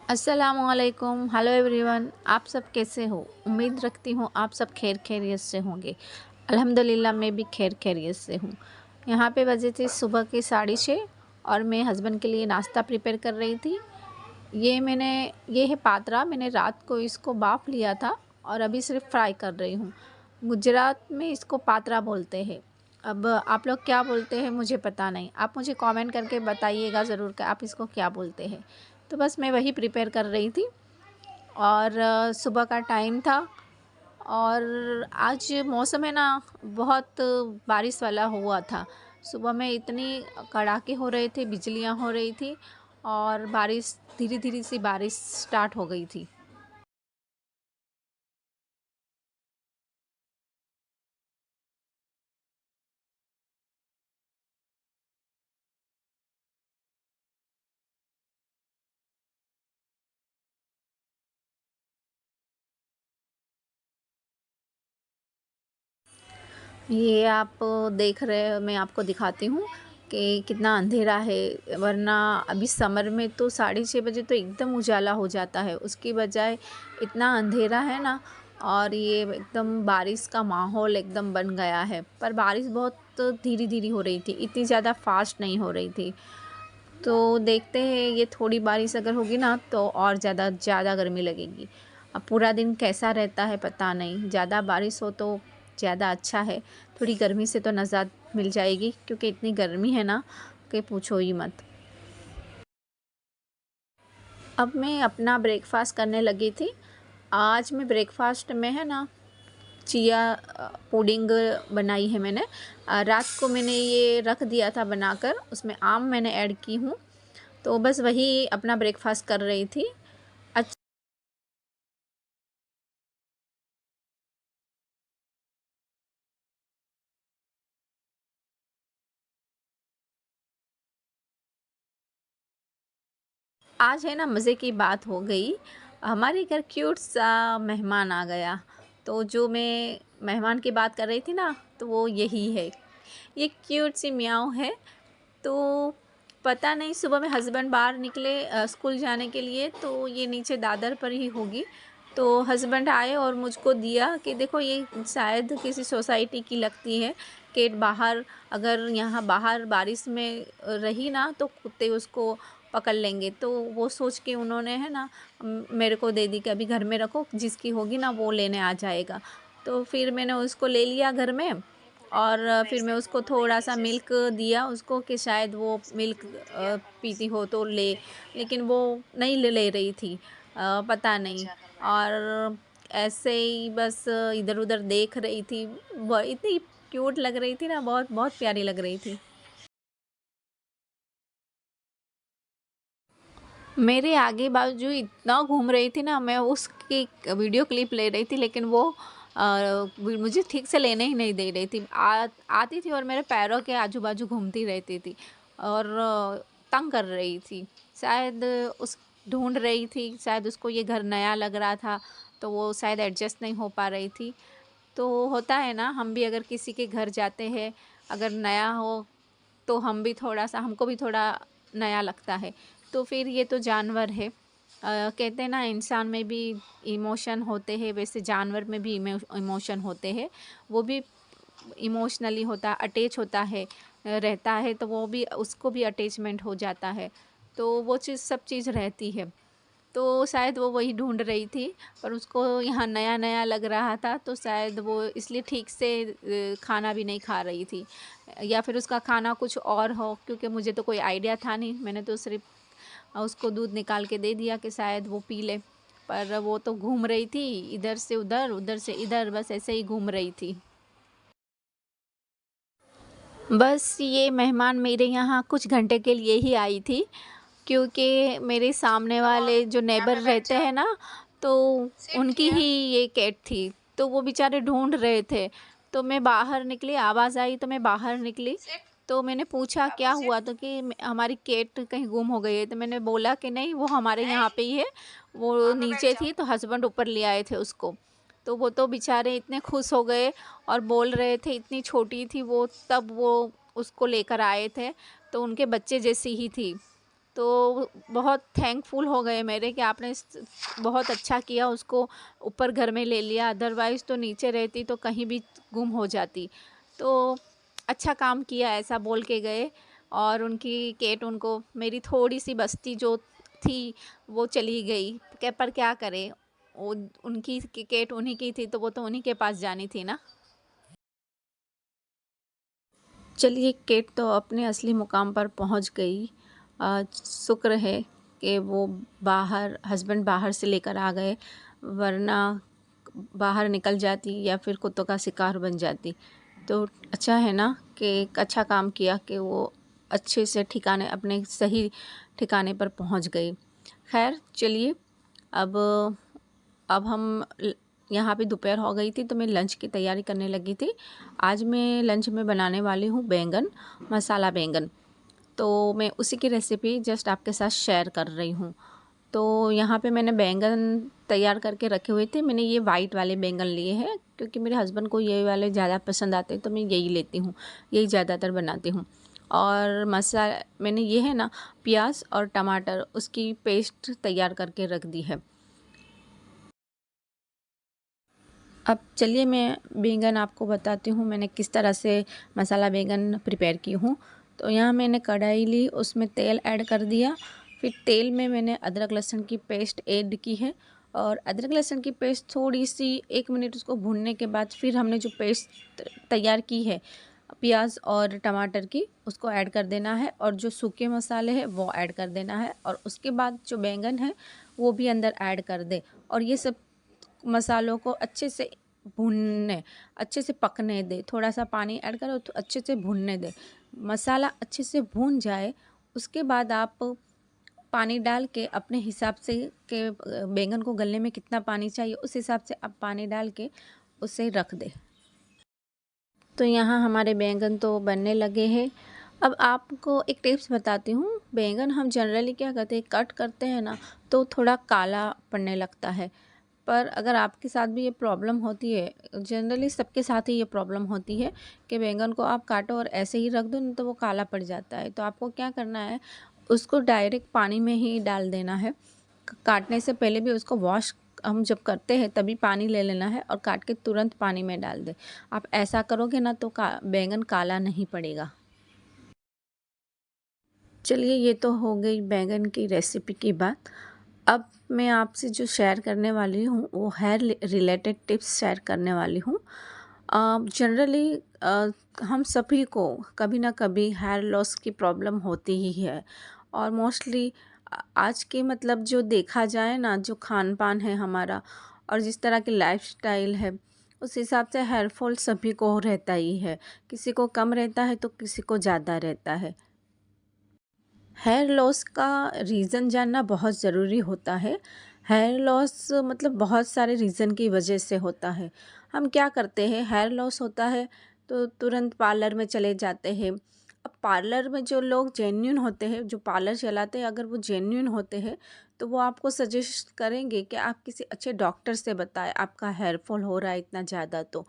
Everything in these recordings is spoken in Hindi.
अस्सलामुअलैकुम, हेलो एवरीवन। आप सब कैसे हो? उम्मीद रखती हूँ आप सब खैर खैरियत से होंगे। अल्हम्दुलिल्लाह मैं भी खैर खैरियत से हूँ। यहाँ पे बजे थे सुबह के 6:30 और मैं हस्बैंड के लिए नाश्ता प्रिपेयर कर रही थी। ये है पात्रा। मैंने रात को इसको बाफ़ लिया था और अभी सिर्फ फ्राई कर रही हूँ। गुजरात में इसको पात्रा बोलते हैं। अब आप लोग क्या बोलते हैं मुझे पता नहीं। आप मुझे कमेंट करके बताइएगा ज़रूर कि आप इसको क्या बोलते हैं। तो बस मैं वही प्रिपेयर कर रही थी और सुबह का टाइम था और आज मौसम है ना बहुत बारिश वाला हुआ था। सुबह में इतनी कड़ाके हो रहे थे, बिजलियाँ हो रही थी और बारिश धीरे धीरे सी बारिश स्टार्ट हो गई थी। ये आप देख रहे हो, मैं आपको दिखाती हूँ कि कितना अंधेरा है। वरना अभी समर में तो 6:30 बजे तो एकदम उजाला हो जाता है, उसकी बजाय इतना अंधेरा है ना। और ये एकदम बारिश का माहौल एकदम बन गया है, पर बारिश बहुत धीरे धीरे हो रही थी, इतनी ज़्यादा फास्ट नहीं हो रही थी। तो देखते हैं, ये थोड़ी बारिश अगर होगी ना तो और ज़्यादा ज़्यादा गर्मी लगेगी। अब पूरा दिन कैसा रहता है पता नहीं। ज़्यादा बारिश हो तो ज़्यादा अच्छा है, थोड़ी गर्मी से तो निजात मिल जाएगी, क्योंकि इतनी गर्मी है ना कि पूछो ही मत। अब मैं अपना ब्रेकफास्ट करने लगी थी। आज मैं ब्रेकफास्ट में है ना चिया पुडिंग बनाई है मैंने। रात को मैंने ये रख दिया था बनाकर, उसमें आम मैंने ऐड की हूँ। तो बस वही अपना ब्रेकफास्ट कर रही थी। अच्छा, आज है ना मज़े की बात हो गई। हमारे घर क्यूट सा मेहमान आ गया। तो जो मैं मेहमान की बात कर रही थी ना, तो वो यही है। ये क्यूट सी म्याऊं है। तो पता नहीं, सुबह में हस्बैंड बाहर निकले स्कूल जाने के लिए, तो ये नीचे दादर पर ही होगी। तो हस्बैंड आए और मुझको दिया कि देखो, ये शायद किसी सोसाइटी की लगती है। कि बाहर, अगर यहाँ बाहर बारिश में रही ना तो कुत्ते उसको पकड़ लेंगे। तो वो सोच के उन्होंने है ना मेरे को दे दी कि अभी घर में रखो, जिसकी होगी ना वो लेने आ जाएगा। तो फिर मैंने उसको ले लिया घर में और फिर मैं उसको थोड़ा सा मिल्क दिया उसको कि शायद वो मिल्क पीती हो तो ले। लेकिन वो नहीं ले रही थी, पता नहीं। और ऐसे ही बस इधर उधर देख रही थी। इतनी क्यूट लग रही थी ना, बहुत बहुत प्यारी लग रही थी। मेरे आगे बाजू इतना घूम रही थी ना, मैं उसकी वीडियो क्लिप ले रही थी, लेकिन वो मुझे ठीक से लेने ही नहीं दे रही थी। आती थी और मेरे पैरों के आजू बाजू घूमती रहती थी और तंग कर रही थी। शायद उस ढूंढ रही थी, शायद उसको ये घर नया लग रहा था, तो वो शायद एडजस्ट नहीं हो पा रही थी। तो होता है ना, हम भी अगर किसी के घर जाते हैं, अगर नया हो तो हम भी थोड़ा सा, हमको भी थोड़ा नया लगता है। तो फिर ये तो जानवर है। कहते हैं ना, इंसान में भी इमोशन होते हैं, वैसे जानवर में भी इमोशन होते हैं। वो भी इमोशनली होता, अटैच होता है, रहता है, तो वो भी, उसको भी अटैचमेंट हो जाता है। तो वो चीज़, सब चीज़ रहती है। तो शायद वो वही ढूंढ रही थी, पर उसको यहाँ नया नया लग रहा था, तो शायद वो इसलिए ठीक से खाना भी नहीं खा रही थी। या फिर उसका खाना कुछ और हो, क्योंकि मुझे तो कोई आइडिया था नहीं। मैंने तो सिर्फ उसको दूध निकाल के दे दिया कि शायद वो पी ले। पर वो तो घूम रही थी, इधर से उधर, उधर से इधर, बस ऐसे ही घूम रही थी। बस ये मेहमान मेरे यहाँ कुछ घंटे के लिए ही आई थी, क्योंकि मेरे सामने वाले जो नेबर रहते हैं ना, तो उनकी ही ये कैट थी। तो वो बेचारे ढूंढ रहे थे। तो मैं बाहर निकली, आवाज़ आई तो मैं बाहर निकली। तो मैंने पूछा क्या हुआ, तो कि हमारी कैट कहीं गुम हो गई है। तो मैंने बोला कि नहीं, वो हमारे यहाँ पे ही है, वो नीचे थी, तो हस्बैंड ऊपर ले आए थे उसको। तो वो तो बेचारे इतने खुश हो गए और बोल रहे थे, इतनी छोटी थी वो तब वो उसको लेकर आए थे, तो उनके बच्चे जैसी ही थी। तो बहुत थैंकफुल हो गए मेरे कि आपने बहुत अच्छा किया, उसको ऊपर घर में ले लिया, अदरवाइज़ तो नीचे रहती तो कहीं भी गुम हो जाती। तो अच्छा काम किया ऐसा बोल के गए। और उनकी केट उनको, मेरी थोड़ी सी बस्ती जो थी वो चली गई, पर क्या करें, वो उनकी केट उन्हीं की थी तो वो तो उन्हीं के पास जानी थी ना। चलिए, केट तो अपने असली मुकाम पर पहुंच गई। शुक्र है कि वो हस्बैंड बाहर से लेकर आ गए, वरना बाहर निकल जाती या फिर कुत्तों का शिकार बन जाती। तो अच्छा है ना कि एक अच्छा काम किया कि वो अच्छे से ठिकाने, अपने सही ठिकाने पर पहुंच गई। खैर चलिए, अब हम यहाँ पे दोपहर हो गई थी तो मैं लंच की तैयारी करने लगी थी। आज मैं लंच में बनाने वाली हूँ बैंगन, मसाला बैंगन। तो मैं उसी की रेसिपी जस्ट आपके साथ शेयर कर रही हूँ। तो यहाँ पे मैंने बैंगन तैयार करके रखे हुए थे। मैंने ये वाइट वाले बैंगन लिए हैं क्योंकि मेरे हस्बैंड को ये वाले ज़्यादा पसंद आते हैं, तो मैं यही लेती हूँ, यही ज़्यादातर बनाती हूँ। और मसाला मैंने ये है ना, प्याज और टमाटर, उसकी पेस्ट तैयार करके रख दी है। अब चलिए, मैं बैंगन आपको बताती हूँ मैंने किस तरह से मसाला बैंगन प्रिपेयर की हूँ। तो यहाँ मैंने कढ़ाई ली, उसमें तेल ऐड कर दिया। फिर तेल में मैंने अदरक लहसुन की पेस्ट ऐड की है, और अदरक लहसुन की पेस्ट थोड़ी सी 1 मिनट उसको भूनने के बाद फिर हमने जो पेस्ट तैयार की है प्याज और टमाटर की, उसको ऐड कर देना है, और जो सूखे मसाले हैं वो ऐड कर देना है, और उसके बाद जो बैंगन है वो भी अंदर ऐड कर दे। और ये सब मसालों को अच्छे से भूनने, अच्छे से पकने दे। थोड़ा सा पानी ऐड करो तो अच्छे से भूनने दे। मसाला अच्छे से भून जाए उसके बाद आप पानी डाल के अपने हिसाब से के बैंगन को गलने में कितना पानी चाहिए उस हिसाब से आप पानी डाल के उसे रख दे। तो यहाँ हमारे बैंगन तो बनने लगे हैं। अब आपको एक टिप्स बताती हूँ। बैंगन हम जनरली क्या करते हैं, कट करते हैं ना तो थोड़ा काला पड़ने लगता है। पर अगर आपके साथ भी ये प्रॉब्लम होती है, जनरली सबके साथ ही ये प्रॉब्लम होती है कि बैंगन को आप काटो और ऐसे ही रख दो नहीं तो वो काला पड़ जाता है। तो आपको क्या करना है, उसको डायरेक्ट पानी में ही डाल देना है। काटने से पहले भी उसको वॉश हम जब करते हैं तभी पानी ले लेना है, और काट के तुरंत पानी में डाल दे। आप ऐसा करोगे ना तो बैंगन काला नहीं पड़ेगा। चलिए, ये तो हो गई बैंगन की रेसिपी की बात। अब मैं आपसे जो शेयर करने वाली हूँ वो हेयर रिलेटेड टिप्स शेयर करने वाली हूँ। जनरली हम सभी को कभी ना कभी हेयर लॉस की प्रॉब्लम होती ही है, और मोस्टली आज के मतलब जो देखा जाए ना, जो खान पान है हमारा और जिस तरह की लाइफस्टाइल है, उस हिसाब से हेयर फॉल सभी को रहता ही है। किसी को कम रहता है तो किसी को ज़्यादा रहता है। हेयर लॉस का रीज़न जानना बहुत ज़रूरी होता है। हेयर लॉस मतलब बहुत सारे रीज़न की वजह से होता है। हम क्या करते हैं, हेयर लॉस होता है तो तुरंत पार्लर में चले जाते हैं। अब पार्लर में जो लोग जेन्युइन होते हैं, जो पार्लर चलाते हैं, अगर वो जेन्युइन होते हैं तो वो आपको सजेस्ट करेंगे कि आप किसी अच्छे डॉक्टर से बताएं, आपका हेयर फॉल हो रहा है इतना ज़्यादा तो।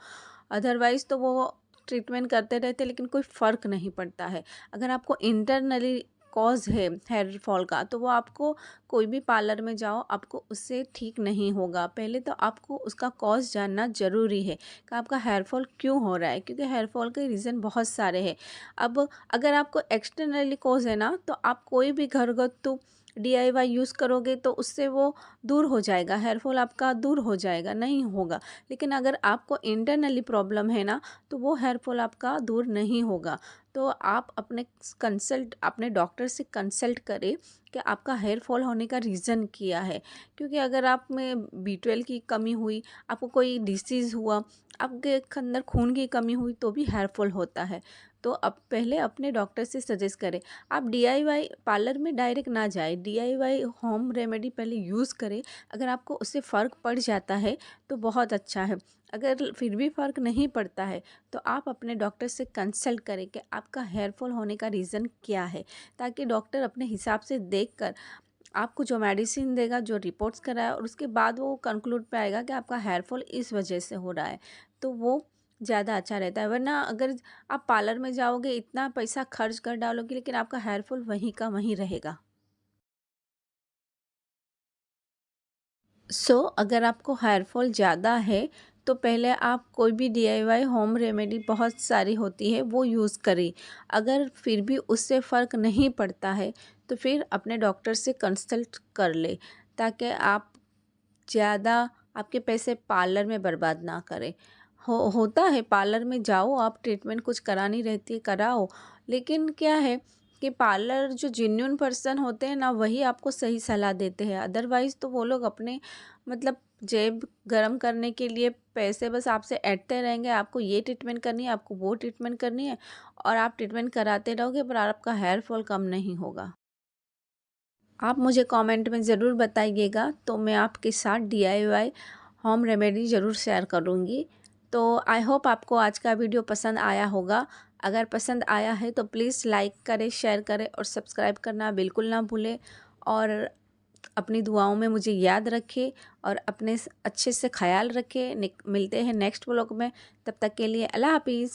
अदरवाइज़ तो वो ट्रीटमेंट करते रहते लेकिन कोई फ़र्क नहीं पड़ता है। अगर आपको इंटरनली कॉज़ है हेयर फॉल का तो वो आपको, कोई भी पार्लर में जाओ आपको उससे ठीक नहीं होगा। पहले तो आपको उसका कॉज़ जानना ज़रूरी है कि आपका हेयर फॉल क्यों हो रहा है, क्योंकि हेयर फॉल के रीज़न बहुत सारे हैं। अब अगर आपको एक्सटर्नली कॉज़ है ना तो आप कोई भी घरगथ्थू डीआईवाई यूज़ करोगे तो उससे वो दूर हो जाएगा, हेयर फॉल आपका दूर हो जाएगा, नहीं होगा। लेकिन अगर आपको इंटरनली प्रॉब्लम है ना तो वो हेयर फॉल आपका दूर नहीं होगा। तो आप अपने डॉक्टर से कंसल्ट करें कि आपका हेयर फॉल होने का रीज़न क्या है। क्योंकि अगर आप में B12 की कमी हुई, आपको कोई डिसीज़ हुआ, आपके अंदर खून की कमी हुई तो भी हेयर फॉल होता है। तो अब पहले अपने डॉक्टर से सजेस्ट करें। आप डीआईवाई पार्लर में डायरेक्ट ना जाए, डीआईवाई होम रेमेडी पहले यूज़ करें। अगर आपको उससे फ़र्क पड़ जाता है तो बहुत अच्छा है। अगर फिर भी फ़र्क नहीं पड़ता है तो आप अपने डॉक्टर से कंसल्ट करें कि आपका हेयर फॉल होने का रीज़न क्या है, ताकि डॉक्टर अपने हिसाब से देखकर आपको जो मेडिसिन देगा, जो रिपोर्ट्स कराया, और उसके बाद वो कंक्लूड पे आएगा कि आपका हेयर फॉल इस वजह से हो रहा है। तो वो ज़्यादा अच्छा रहता है। वरना अगर आप पार्लर में जाओगे, इतना पैसा खर्च कर डालोगे लेकिन आपका हेयर फॉल वहीं का वहीं रहेगा। अगर आपको हेयर फॉल ज़्यादा है तो पहले आप कोई भी DIY होम रेमेडी बहुत सारी होती है वो यूज़ करें। अगर फिर भी उससे फ़र्क नहीं पड़ता है तो फिर अपने डॉक्टर से कंसल्ट कर ले, ताकि आप ज़्यादा आपके पैसे पार्लर में बर्बाद ना करें। होता है पार्लर में जाओ, आप ट्रीटमेंट कुछ करानी रहती है कराओ, लेकिन क्या है कि पार्लर जो जेन्युइन पर्सन होते हैं ना वही आपको सही सलाह देते हैं। अदरवाइज़ तो वो लोग अपने मतलब जेब गरम करने के लिए पैसे बस आपसे ऐंठते रहेंगे, आपको ये ट्रीटमेंट करनी है, आपको वो ट्रीटमेंट करनी है, और आप ट्रीटमेंट कराते रहोगे पर आपका हेयर फॉल कम नहीं होगा। आप मुझे कमेंट में ज़रूर बताइएगा, तो मैं आपके साथ DIY होम रेमेडी ज़रूर शेयर करूँगी। तो आई होप आपको आज का वीडियो पसंद आया होगा। अगर पसंद आया है तो प्लीज़ लाइक करें, शेयर करें और सब्सक्राइब करना बिल्कुल ना भूलें। और अपनी दुआओं में मुझे याद रखें और अपने अच्छे से ख़याल रखें। मिलते हैं नेक्स्ट व्लॉग में, तब तक के लिए अल्लाह हाफ़िज़।